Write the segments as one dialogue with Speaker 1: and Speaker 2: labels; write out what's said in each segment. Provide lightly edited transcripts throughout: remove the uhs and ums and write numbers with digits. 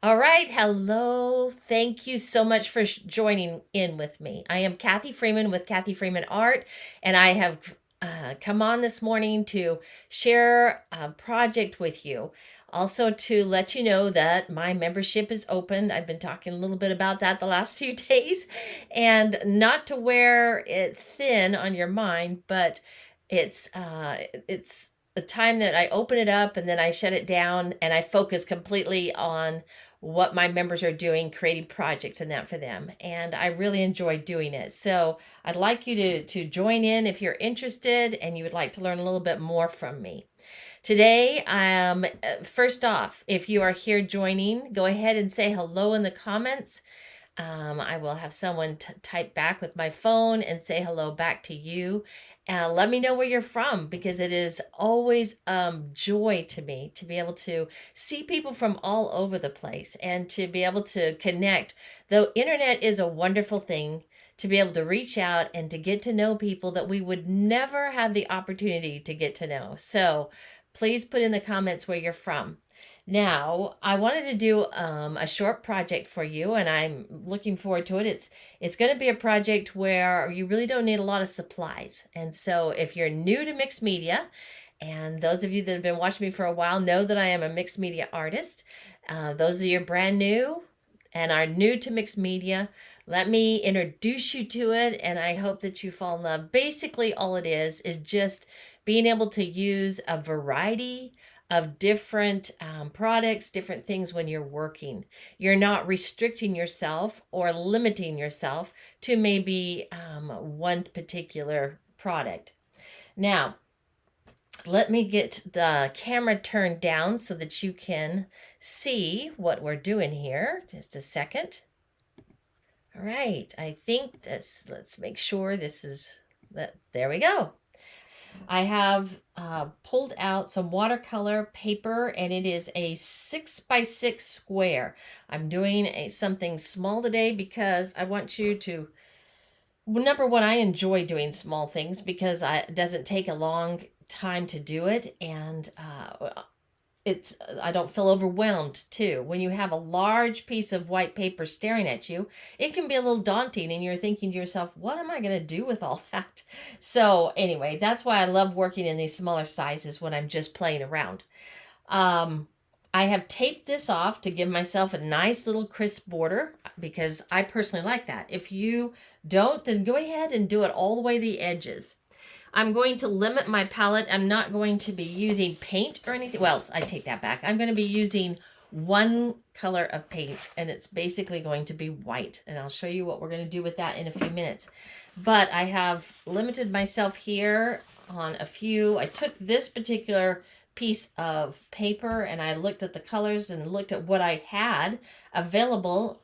Speaker 1: All right. Hello. Thank you so much for joining in with me. I am Kathy Freeman with Kathy Freeman Art, and I have come on this morning to share a project with you. Also, to let you know that my membership is open. I've been talking a little bit about that the last few days, and not to wear it thin on your mind, but it's the time that I open it up and then I shut it down and I focus completely on what my members are doing, creating projects and that for them. And I really enjoy doing it. So I'd like you to join in if you're interested and you would like to learn a little bit more from me. Today, first off, if you are here joining, go ahead and say hello in the comments. I will have someone type back with my phone and say hello back to you. Let me know where you're from because it is always joy to me to be able to see people from all over the place and to be able to connect. The internet is a wonderful thing to be able to reach out and to get to know people that we would never have the opportunity to get to know. So please put in the comments where you're from. Now, I wanted to do a short project for you, and I'm looking forward to it. It's going to be a project where you really don't need a lot of supplies. And so if you're new to mixed media, and those of you that have been watching me for a while know that I am a mixed media artist. Those of you brand new and are new to mixed media, let me introduce you to it, and I hope that you fall in love. Basically, all it is just being able to use a variety of different products, different things when you're working. You're not restricting yourself or limiting yourself to maybe one particular product. Now, let me get the camera turned down so that you can see what we're doing here. Just a second. All right, I think this, let's make sure this is, that. There we go. I have pulled out some watercolor paper and it is a 6x6 square. I'm doing something small today because I want you to, well, number one, I enjoy doing small things because it doesn't take a long time to do it, and I don't feel overwhelmed too. When you have a large piece of white paper staring at you, it can be a little daunting and you're thinking to yourself, what am I going to do with all that? So anyway, that's why I love working in these smaller sizes when I'm just playing around. Um, I have taped this off to give myself a nice little crisp border because I personally like that. If you don't, then go ahead and do it all the way to the edges. I'm going to limit my palette. I'm not going to be using paint or anything. Well, I take that back. I'm going to be using one color of paint, and it's basically going to be white. And I'll show you what we're going to do with that in a few minutes. But I have limited myself here on a few. I took this particular piece of paper and I looked at the colors and looked at what I had available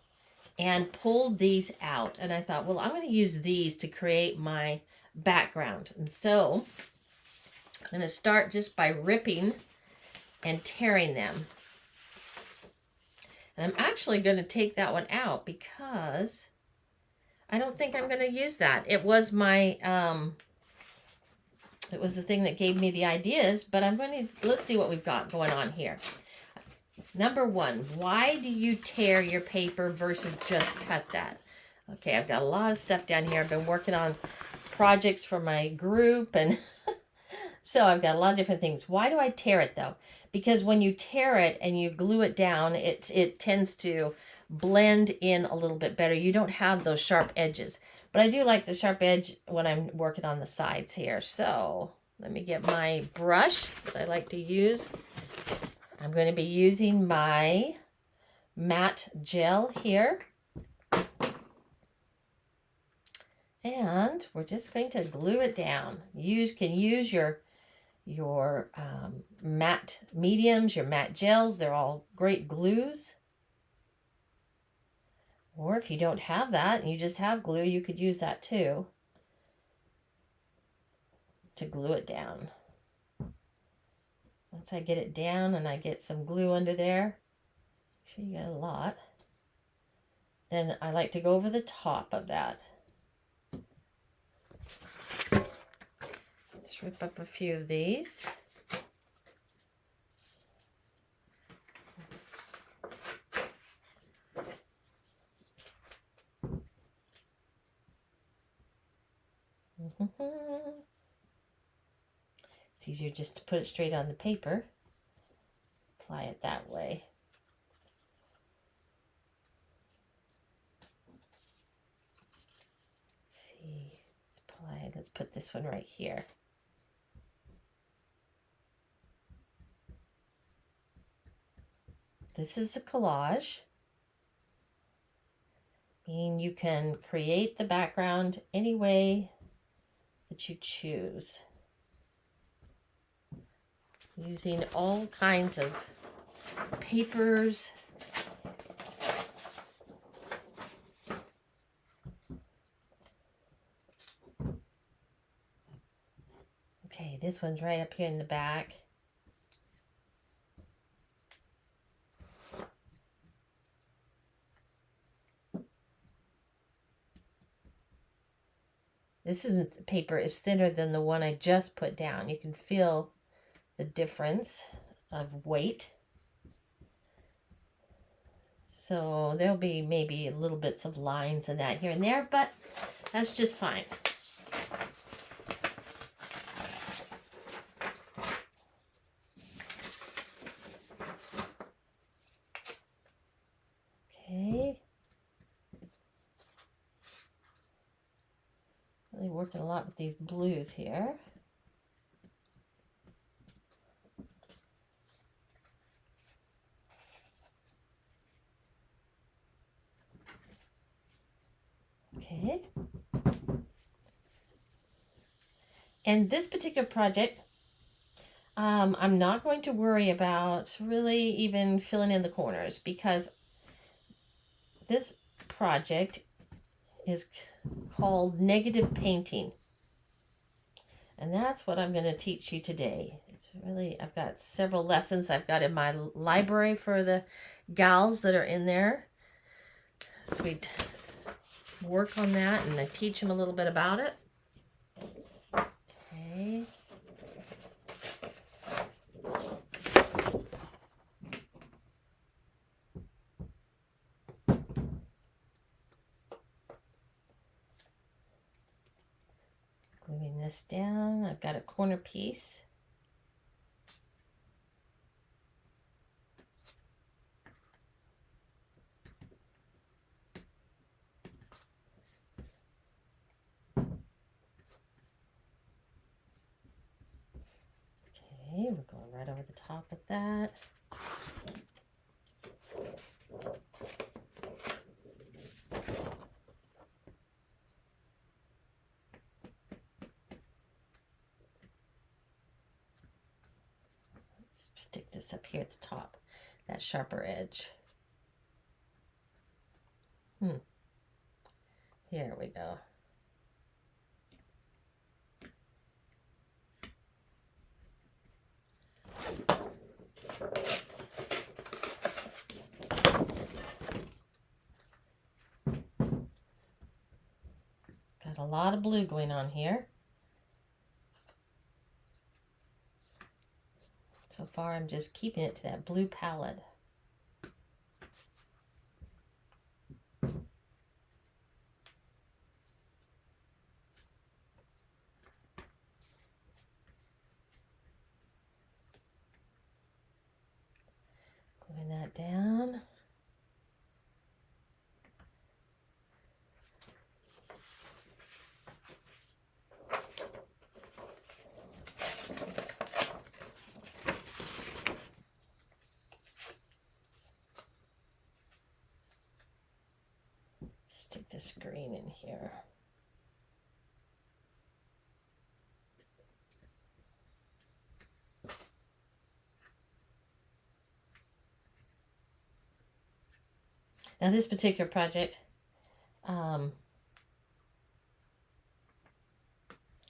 Speaker 1: and pulled these out. And I thought, well, I'm going to use these to create my background. And so I'm going to start just by ripping and tearing them. And I'm actually going to take that one out because I don't think I'm going to use that. It was my, it was the thing that gave me the ideas, but I'm going to, let's see what we've got going on here. Number one, why do you tear your paper versus just cut that? Okay, I've got a lot of stuff down here. I've been working on projects for my group, and so I've got a lot of different things. Why do I tear it though? Because when you tear it and you glue it down, it tends to blend in a little bit better. You don't have those sharp edges, but I do like the sharp edge when I'm working on the sides here. So let me get my brush that I like to use. I'm going to be using my matte gel here. And we're just going to glue it down. You can use your matte mediums, your matte gels. They're all great glues. Or if you don't have that and you just have glue, you could use that too to glue it down. Once I get it down and I get some glue under there, make sure you get a lot, then I like to go over the top of that. Let's rip up a few of these. It's easier just to put it straight on the paper. Apply it that way. Let's see, let's apply it. Let's put this one right here. This is a collage, meaning you can create the background any way that you choose, using all kinds of papers. Okay, this one's right up here in the back. Paper is thinner than the one I just put down. You can feel the difference of weight. So there'll be maybe little bits of lines and that here and there, but that's just fine. Okay. Really working a lot with these blues here. Okay. And this particular project, I'm not going to worry about really even filling in the corners, because this project is called negative painting. And that's what I'm going to teach you today. It's really, I've got several lessons I've got in my library for the gals that are in there. So we work on that and I teach them a little bit about it. Okay. Gluing this down. I've got a corner piece. Okay, we're going right over the top of that. Let's stick this up here at the top, that sharper edge. Here we go. Got a lot of blue going on here. So far, I'm just keeping it to that blue palette. Gluing that down. Stick this green in here. Now this particular project, a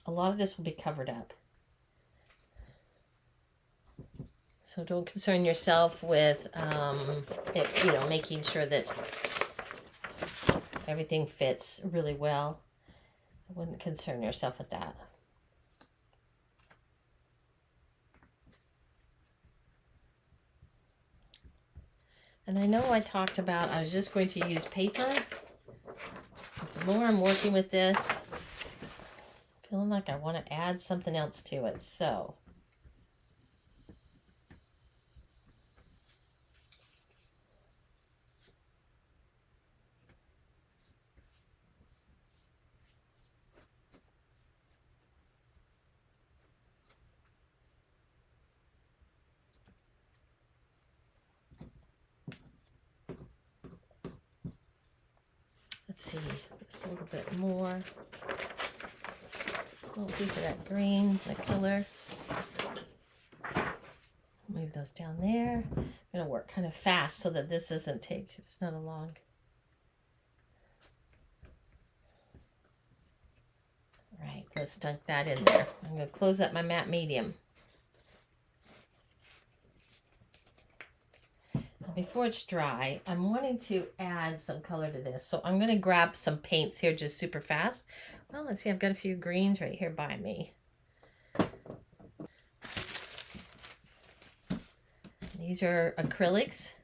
Speaker 1: lot of this will be covered up. So don't concern yourself with, making sure that everything fits really well. I wouldn't concern yourself with that. And I know I talked about I was just going to use paper. The more I'm working with this, feeling like I want to add something else to it. So let's see, just a little bit more. A little piece of that green, the color. Move those down there. I'm going to work kind of fast so that this doesn't take, it's not a long. Right, let's dunk that in there. I'm going to close up my matte medium. Now before it's dry, I'm wanting to add some color to this. So I'm going to grab some paints here just super fast. Well, let's see, I've got a few greens right here by me. These are acrylics.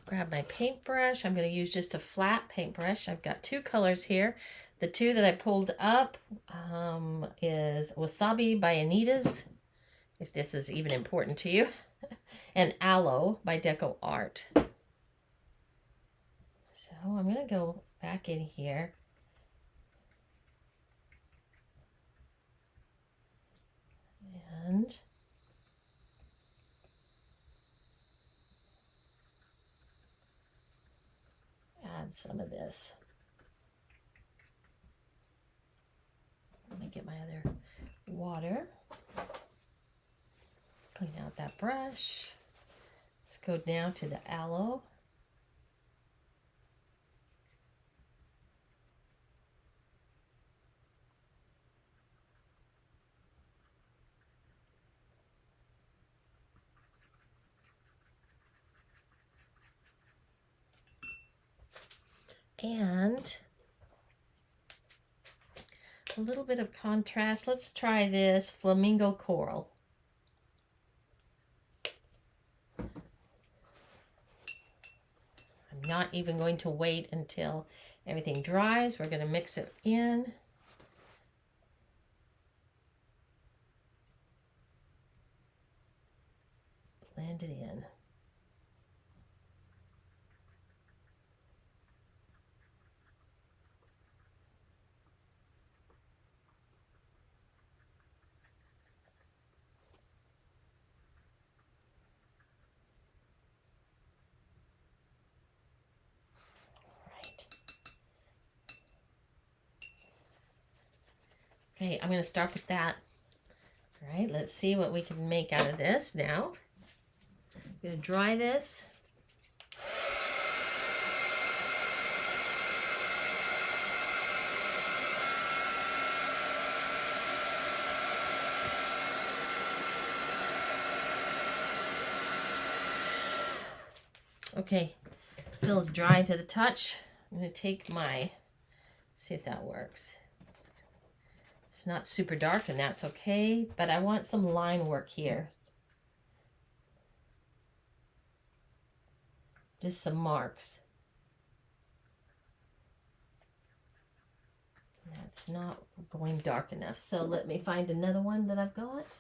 Speaker 1: Grab my paintbrush. I'm going to use just a flat paintbrush. I've got two colors here. The two that I pulled up is Wasabi by Anita's, if this is even important to you, and Aloe by Deco Art. So I'm going to go back in here. And add some of this. Let me get my other water. Clean out that brush. Let's go now to the aloe. And a little bit of contrast. Let's try this flamingo coral. I'm not even going to wait until everything dries. We're going to mix it in. Blend it in. Okay, I'm going to start with that. All right, let's see what we can make out of this now. I'm going to dry this. Okay, feels dry to the touch. I'm going to take my, see if that works. It's not super dark and that's okay, but I want some line work here. Just some marks. That's not going dark enough. So let me find another one that I've got.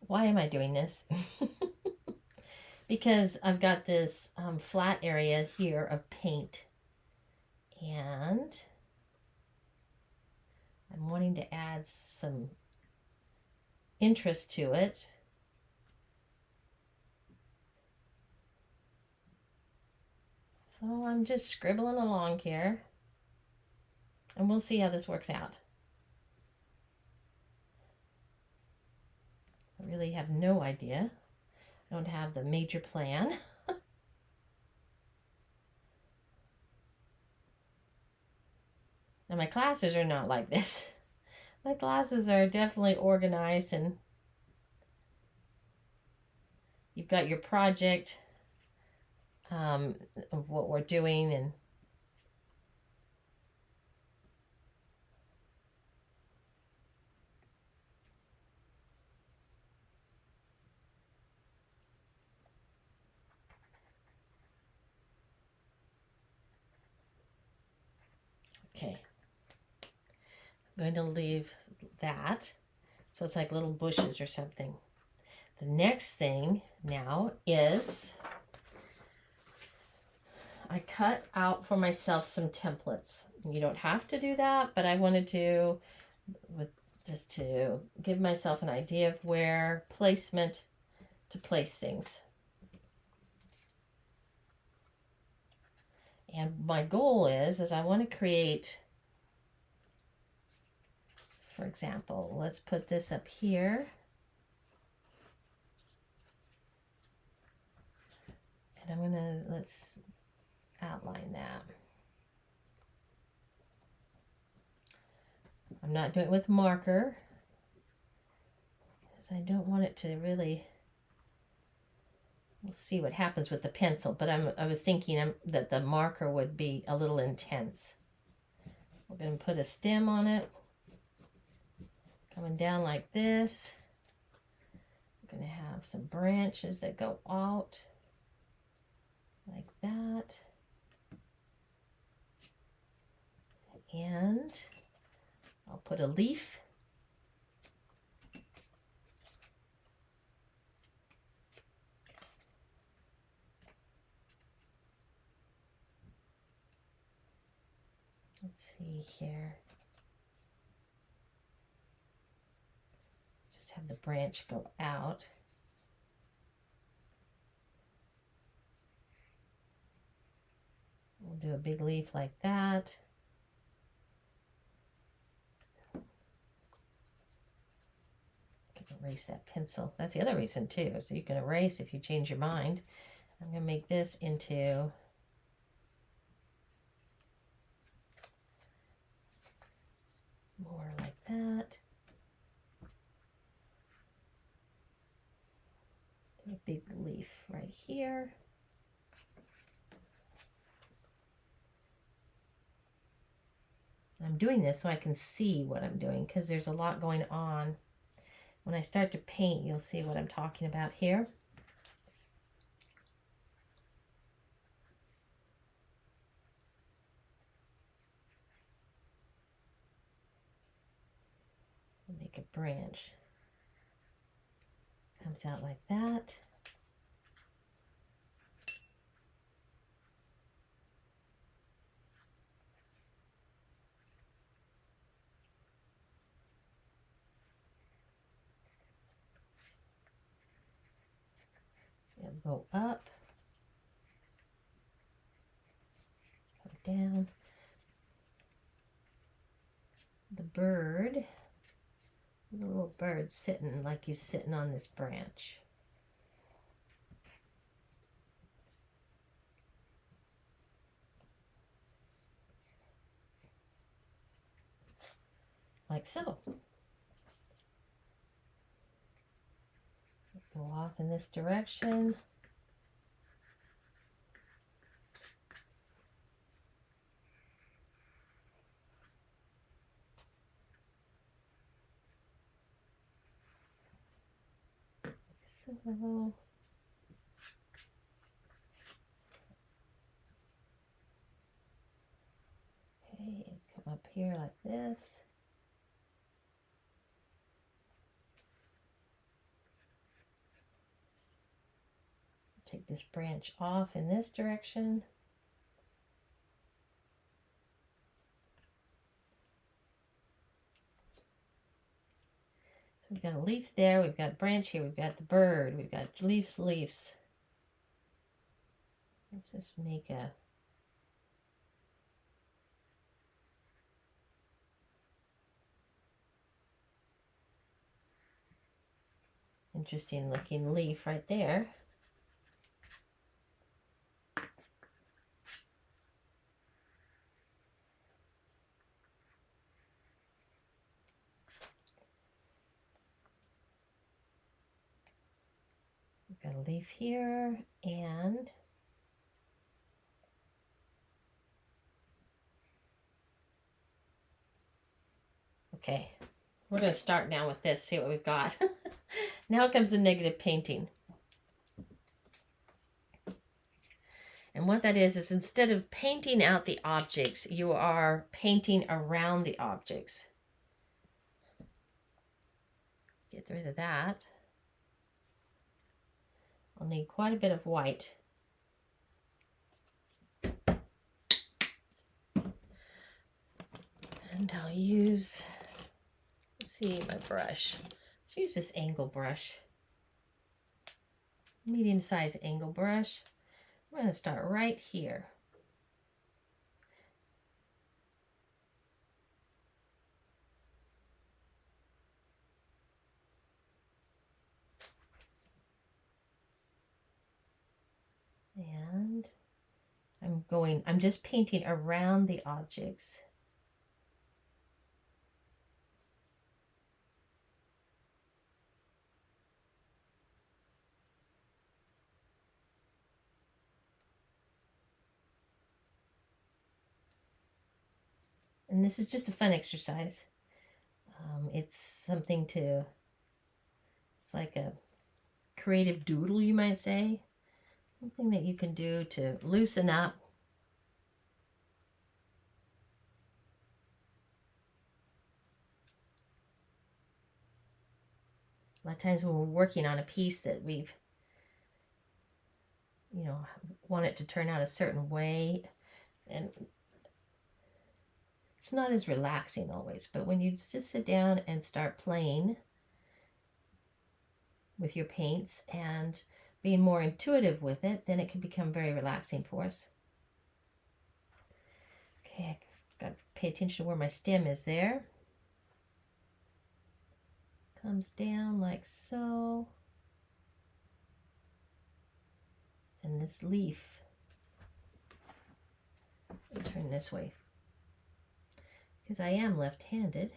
Speaker 1: Why am I doing this? Because I've got this flat area here of paint and I'm wanting to add some interest to it. So I'm just scribbling along here, and we'll see how this works out. I really have no idea. I don't have the major plan. Now my classes are not like this. My classes are definitely organized, and you've got your project of what we're doing, and okay, I'm going to leave that so it's like little bushes or something. The next thing now is I cut out for myself some templates. You don't have to do that, but I wanted to, with just to give myself an idea of where placement to place things. And my goal is I want to create, for example, let's put this up here. And I'm gonna, let's outline that. I'm not doing it with marker because I don't want it to really, we'll see what happens with the pencil, but I was thinking that the marker would be a little intense. We're going to put a stem on it, coming down like this. We're going to have some branches that go out like that. And I'll put a leaf. Let's see here. Just have the branch go out. We'll do a big leaf like that. Erase that pencil. That's the other reason too. So you can erase if you change your mind. I'm going to make this into more like that. Do a big leaf right here. I'm doing this so I can see what I'm doing because there's a lot going on. When I start to paint, you'll see what I'm talking about here. I'll make a branch. Comes out like that. It'll go up, go down. The bird, the little bird sitting like he's sitting on this branch. Like so. Go off in this direction. So, okay, come up here like this. Take this branch off in this direction. So we've got a leaf there, we've got a branch here, we've got the bird, we've got leaves. Let's just make a interesting looking leaf right there. We've got a leaf here, and okay, we're going to start now with this, see what we've got. Now comes the negative painting. And what that is instead of painting out the objects, you are painting around the objects. Get rid of that. I'll need quite a bit of white. And I'll use, let's see, my brush. Let's use this angle brush. Medium-sized angle brush. I'm going to start right here. And I'm just painting around the objects. And this is just a fun exercise. It's something to, it's like a creative doodle, you might say. Something that you can do to loosen up. A lot of times when we're working on a piece that we've, want it to turn out a certain way, and it's not as relaxing always, but when you just sit down and start playing with your paints and being more intuitive with it, then it can become very relaxing for us. Okay, I've got to pay attention to where my stem is there. Comes down like so. And this leaf, I'll turn this way because I am left-handed.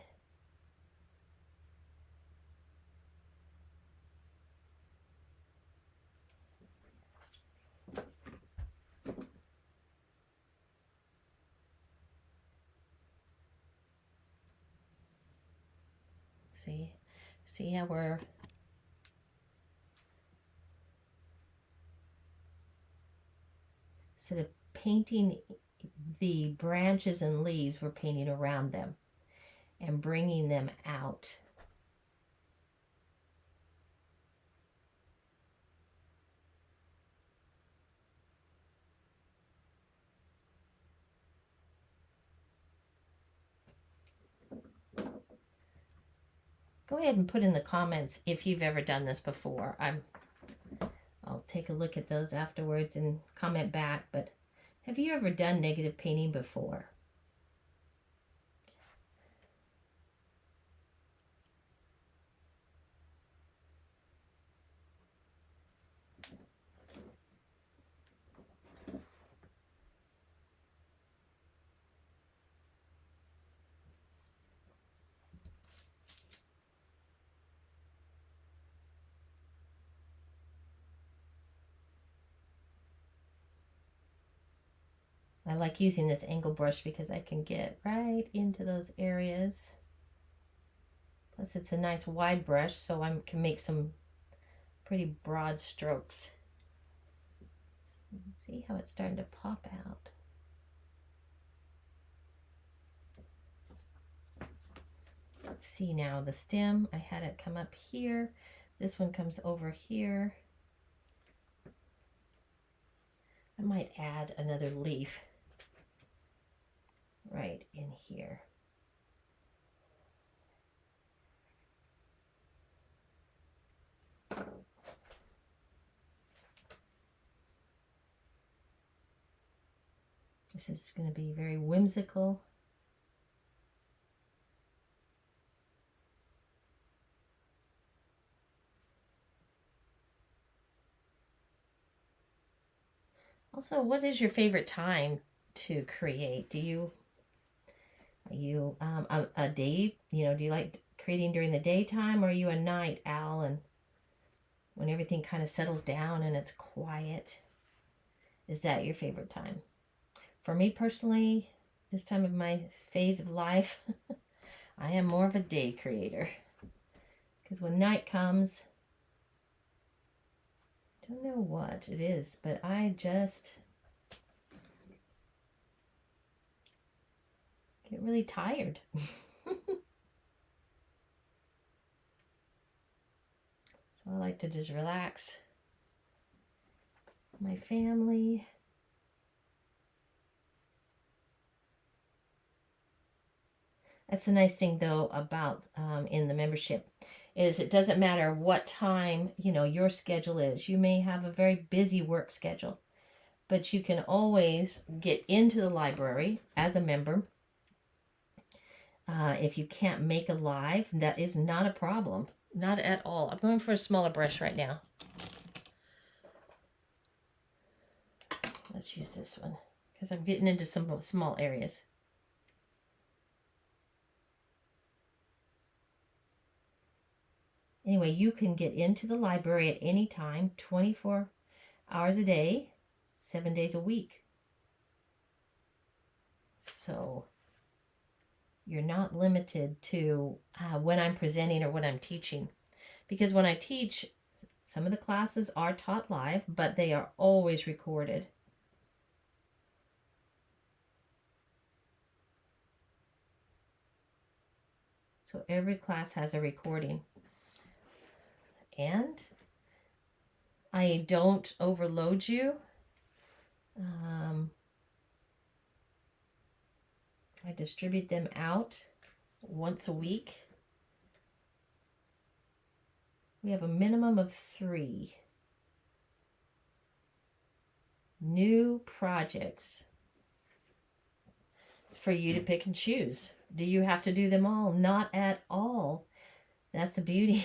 Speaker 1: See how we're instead of painting the branches and leaves, we're painting around them and bringing them out. Go ahead and put in the comments if you've ever done this before. I'll take a look at those afterwards and comment back, but have you ever done negative painting before? I like using this angle brush because I can get right into those areas. Plus it's a nice wide brush, so I can make some pretty broad strokes. See how it's starting to pop out. Let's see now, the stem, I had it come up here. This one comes over here. I might add another leaf right in here. This is going to be very whimsical. Also, what is your favorite time to create? Are you a day, do you like creating during the daytime, or are you a night owl and when everything kind of settles down and it's quiet? Is that your favorite time? For me personally, this time of my phase of life, I am more of a day creator. Because when night comes, I don't know what it is, but I just get really tired. So I like to just relax my family. That's the nice thing, though, about in the membership is it doesn't matter what time, your schedule is. You may have a very busy work schedule, but you can always get into the library as a member. If you can't make a live, that is not a problem. Not at all. I'm going for a smaller brush right now. Let's use this one because I'm getting into some small areas. Anyway, you can get into the library at any time, 24 hours a day, 7 days a week. So you're not limited to when I'm presenting or when I'm teaching. Because when I teach, some of the classes are taught live, but they are always recorded. So every class has a recording. And I don't overload you. I distribute them out once a week. We have a minimum of 3 new projects for you to pick and choose. Do you have to do them all? Not at all. That's the beauty.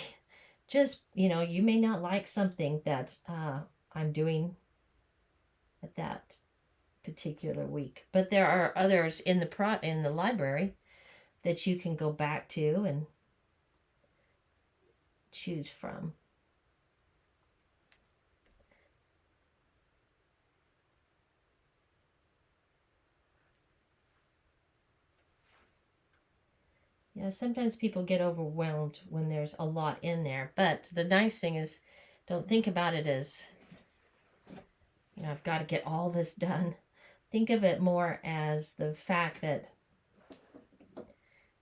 Speaker 1: Just, you may not like something that I'm doing at that particular week, but there are others in the library that you can go back to and choose from. Yeah, sometimes people get overwhelmed when there's a lot in there, but the nice thing is, don't think about it as, I've got to get all this done. Think of it more as the fact that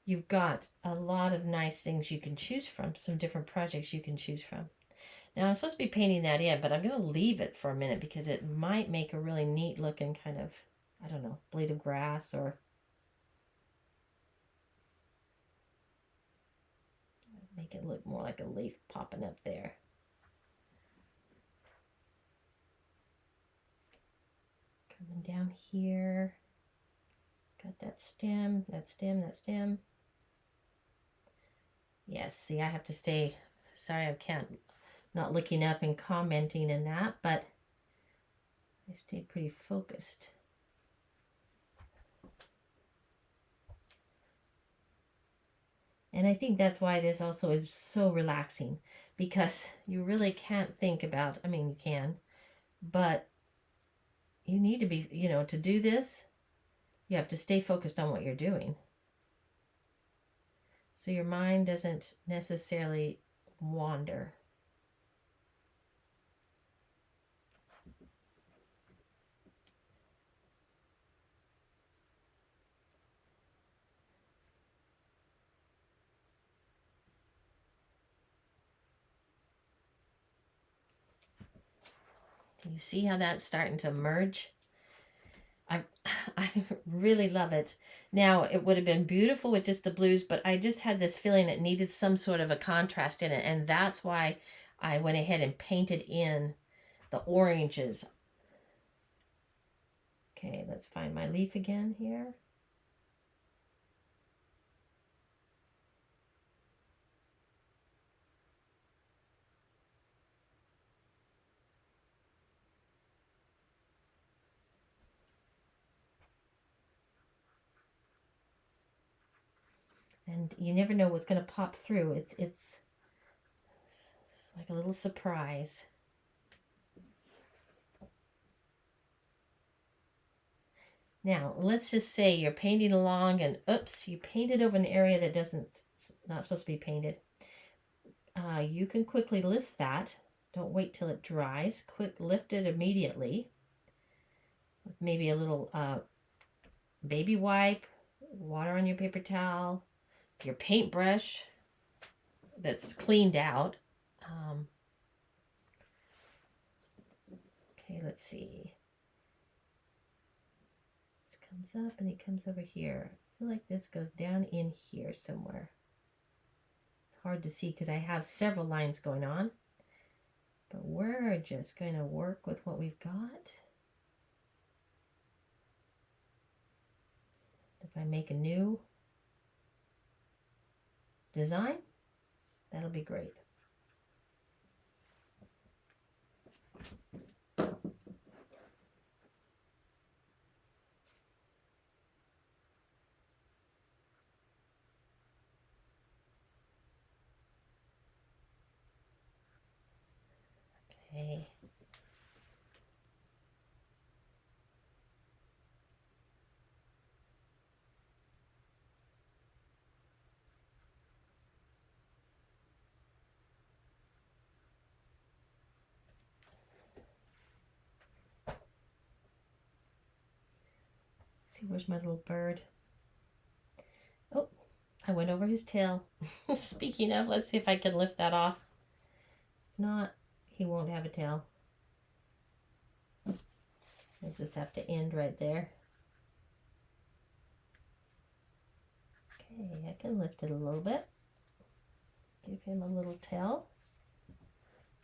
Speaker 1: you've got a lot of nice things you can choose from, some different projects you can choose from. Now, I'm supposed to be painting that in, but I'm going to leave it for a minute because it might make a really neat looking kind of, I don't know, blade of grass or make it look more like a leaf popping up there. Coming down here. Got that stem, that stem, that stem. Yes, see, I have to stay, sorry I can't, not looking up and commenting in that, but I stay pretty focused. And I think that's why this also is so relaxing, because you really can't think about, I mean, you can, but you need to be, to do this, you have to stay focused on what you're doing. So your mind doesn't necessarily wander. Can you see how that's starting to merge? I really love it. Now, it would have been beautiful with just the blues, but I just had this feeling it needed some sort of a contrast in it, and that's why I went ahead and painted in the oranges. Okay, let's find my leaf again here. And you never know what's going to pop through. It's like a little surprise. Now, let's just say you're painting along and oops, you painted over an area that not supposed to be painted. You can quickly lift that. Don't wait till it dries. Quick lift it immediately with maybe a little baby wipe, water on your paper towel, your paintbrush that's cleaned out. Okay, let's see. This comes up and it comes over here. I feel like this goes down in here somewhere. It's hard to see because I have several lines going on. But we're just going to work with what we've got. If I make a new design, that'll be great. Okay. See, where's my little bird? Oh, I went over his tail. Speaking of, let's see if I can lift that off. If not, he won't have a tail. I'll just have to end right there. Okay, I can lift it a little bit. Give him a little tail.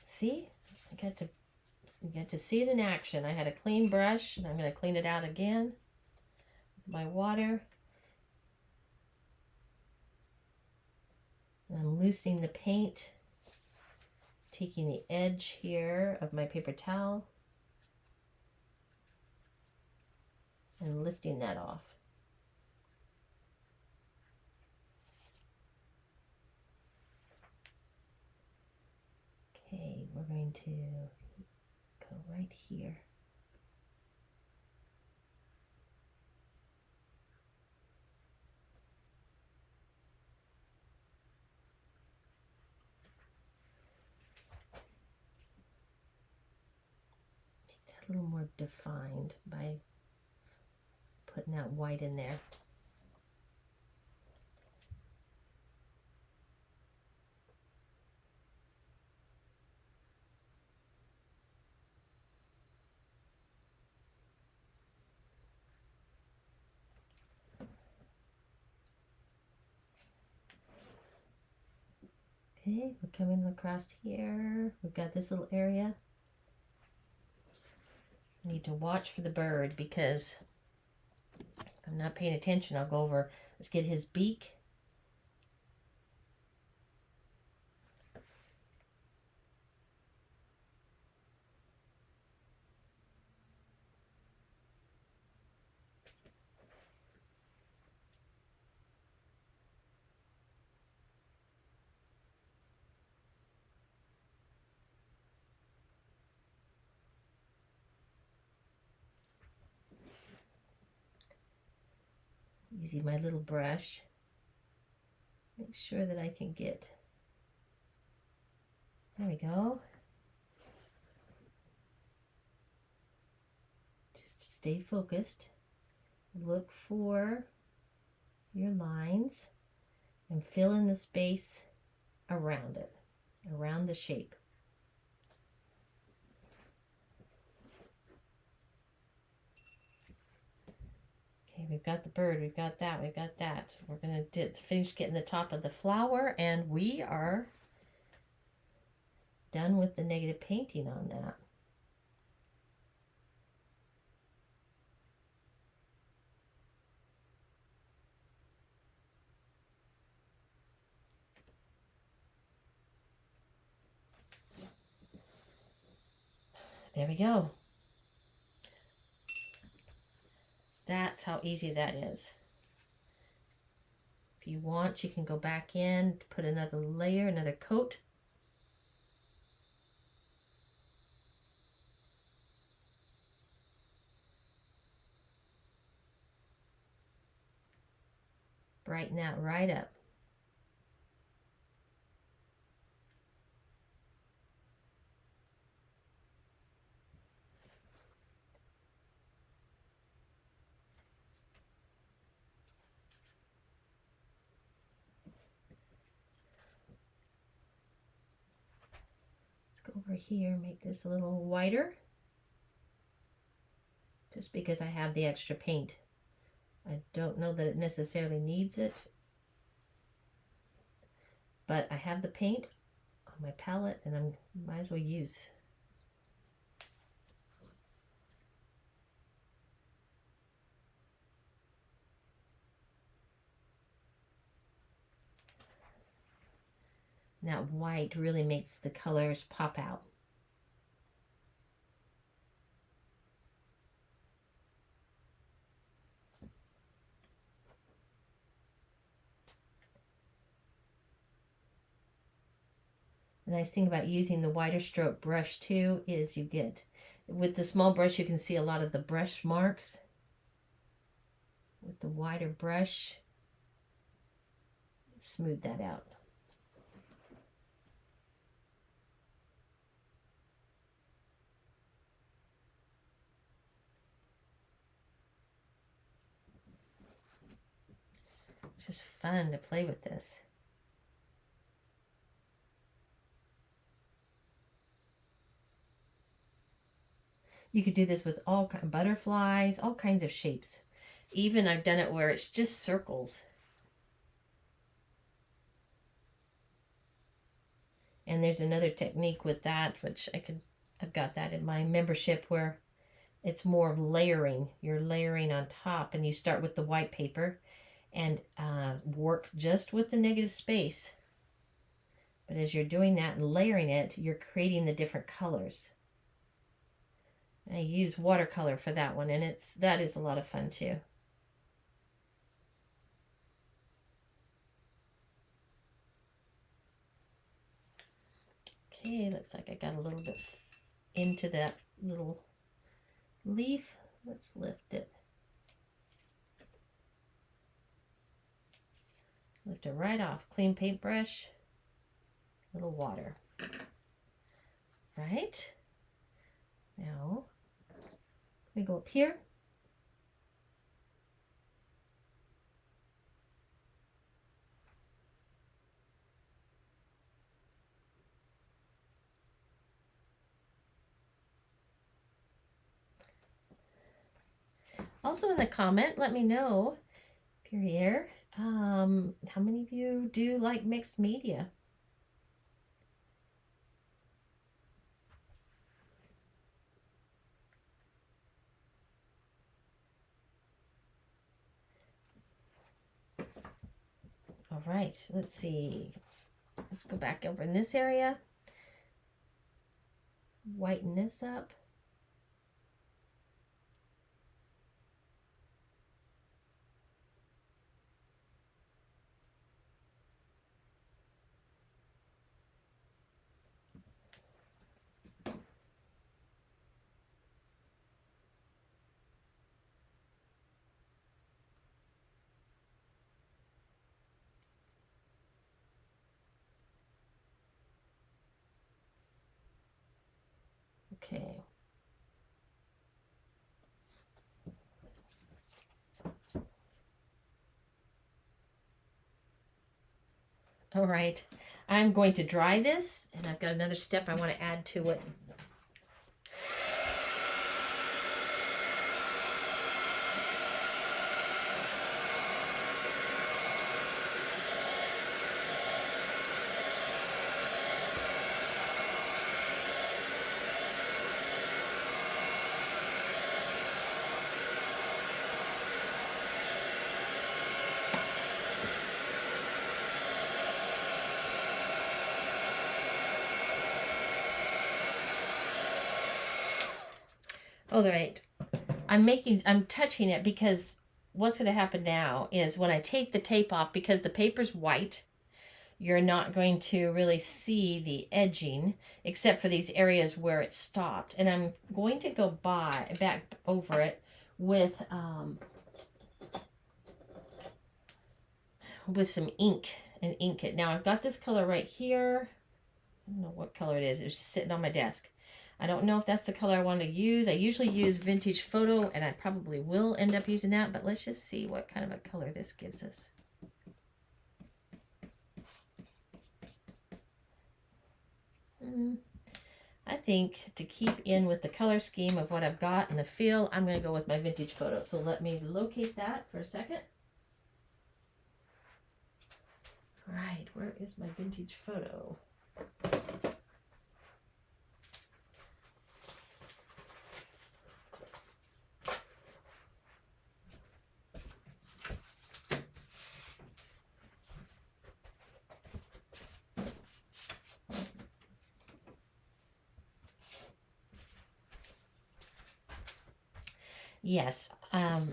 Speaker 1: See, I got to see it in action. I had a clean brush, and I'm going to clean it out again with my water. And I'm loosening the paint, taking the edge here of my paper towel and lifting that off. Okay, we're going to go right here. Make that a little more defined by putting that white in there. Okay, we're coming across here. We've got this little area. I need to watch for the bird because if I'm not paying attention, I'll go over. Let's get his beak. Using my little brush. Make sure that I can get, there we go. Just stay focused. Look for your lines and fill in the space around it, around the shape. Okay, we've got the bird, we've got that, we've got that. We're going to finish getting the top of the flower, and we are done with the negative painting on that. There we go. That's how easy that is. If you want, you can go back in, put another layer, another coat. Brighten that right up. Let's go over here, make this a little whiter. Just because I have the extra paint. I don't know that it necessarily needs it, but I have the paint on my palette and I might as well use. That white really makes the colors pop out. The nice thing about using the wider stroke brush too is you get, with the small brush you can see a lot of the brush marks. With the wider brush, smooth that out. It's just fun to play with this. You could do this with all kinds of butterflies, all kinds of shapes. Even I've done it where it's just circles. And there's another technique with that, which I've got that in my membership, where it's more of layering. You're layering on top, and you start with the white paper and work just with the negative space. But as you're doing that and layering it, you're creating the different colors. I use watercolor for that one, and that is a lot of fun too. Okay, looks like I got a little bit into that little leaf. Let's lift it. Lift it right off. Clean paintbrush, little water. Right? Now, we go up here. Also in the comment, let me know if you're here, how many of you do like mixed media? All right, let's see. Let's go back over in this area. Whiten this up. Okay. All right, I'm going to dry this, and I've got another step I want to add to it. All right, I'm touching it because what's going to happen now is when I take the tape off, because the paper's white, you're not going to really see the edging except for these areas where it stopped. And I'm going to go back over it with some ink and ink it. Now I've got this color right here. I don't know what color it is. It's just sitting on my desk. I don't know if that's the color I want to use. I usually use Vintage Photo, and I probably will end up using that, but let's just see what kind of a color this gives us. I think to keep in with the color scheme of what I've got and the feel, I'm going to go with my Vintage Photo. So let me locate that for a second. All right, where is my Vintage Photo? Yes,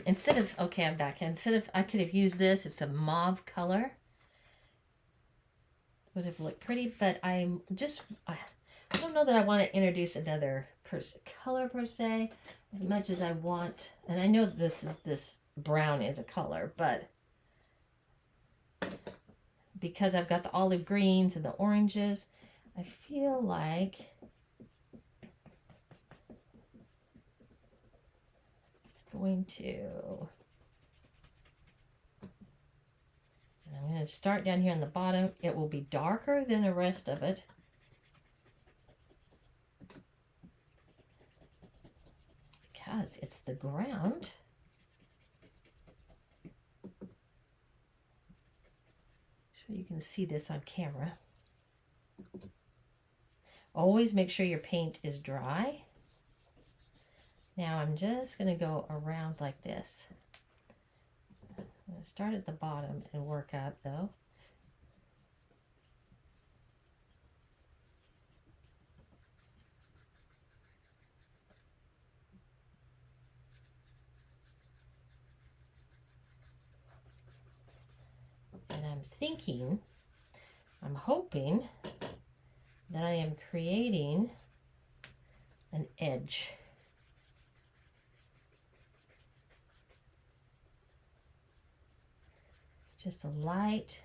Speaker 1: instead of, okay, I'm back. Instead of, I could have used this, it's a mauve color. Would have looked pretty, but I don't know that I want to introduce another color per se, as much as I want, and I know this brown is a color, but because I've got the olive greens and the oranges, I feel like going to, and I'm going to start down here on the bottom. It will be darker than the rest of it, because it's the ground. So you can see this on camera. Always make sure your paint is dry. Now I'm just going to go around like this. I'm going to start at the bottom and work up though. And I'm thinking, I'm hoping that I am creating an edge. Just a light.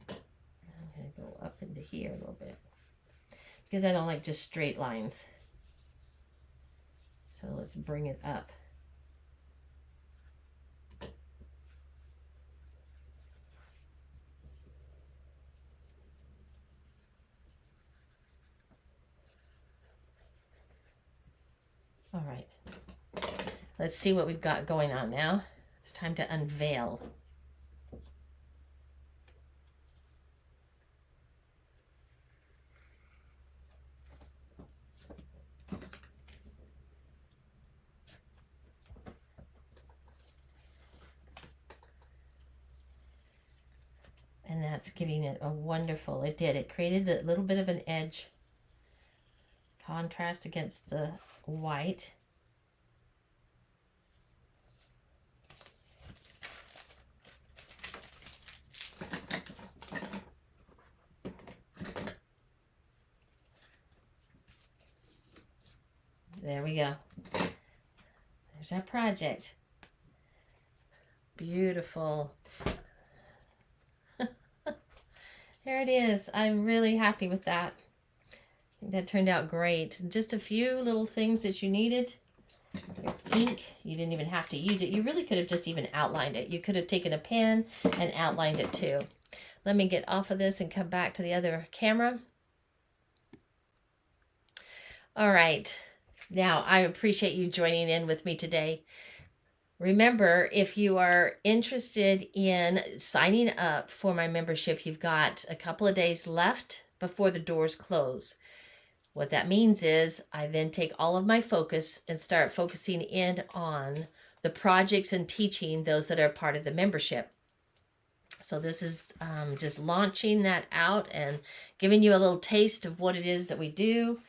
Speaker 1: I'm going to go up into here a little bit, because I don't like just straight lines. So let's bring it up. All right, let's see what we've got going on now. It's time to unveil. And that's giving it a wonderful, it created a little bit of an edge contrast against the white. There we go. There's our project. Beautiful. There it is. I'm really happy with that. I think that turned out great. Just a few little things that you needed. Your ink, you didn't even have to use it. You really could have just even outlined it. You could have taken a pen and outlined it too. Let me get off of this and come back to the other camera. All right. Now, I appreciate you joining in with me today. Remember, if you are interested in signing up for my membership, you've got a couple of days left before the doors close. What that means is I then take all of my focus and start focusing in on the projects and teaching those that are part of the membership. So this is just launching that out and giving you a little taste of what it is that we do.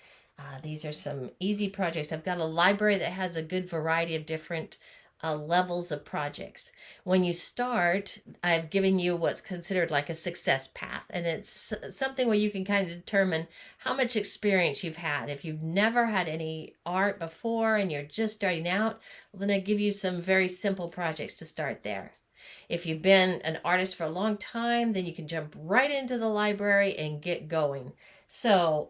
Speaker 1: These are some easy projects. I've got a library that has a good variety of different levels of projects. When you start, I've given you what's considered like a success path, and it's something where you can kind of determine how much experience you've had. If you've never had any art before and you're just starting out, well, then I give you some very simple projects to start there. If you've been an artist for a long time, then you can jump right into the library and get going. So,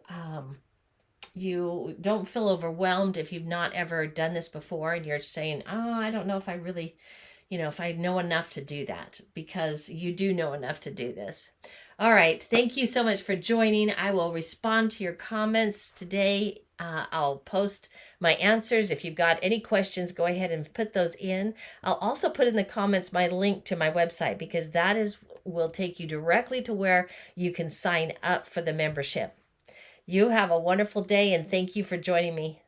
Speaker 1: you don't feel overwhelmed if you've not ever done this before and you're saying, oh, I don't know if I really, if I know enough to do that, because you do know enough to do this. All right. Thank you so much for joining. I will respond to your comments today. I'll post my answers. If you've got any questions, go ahead and put those in. I'll also put in the comments my link to my website, because that will take you directly to where you can sign up for the membership. You have a wonderful day, and thank you for joining me.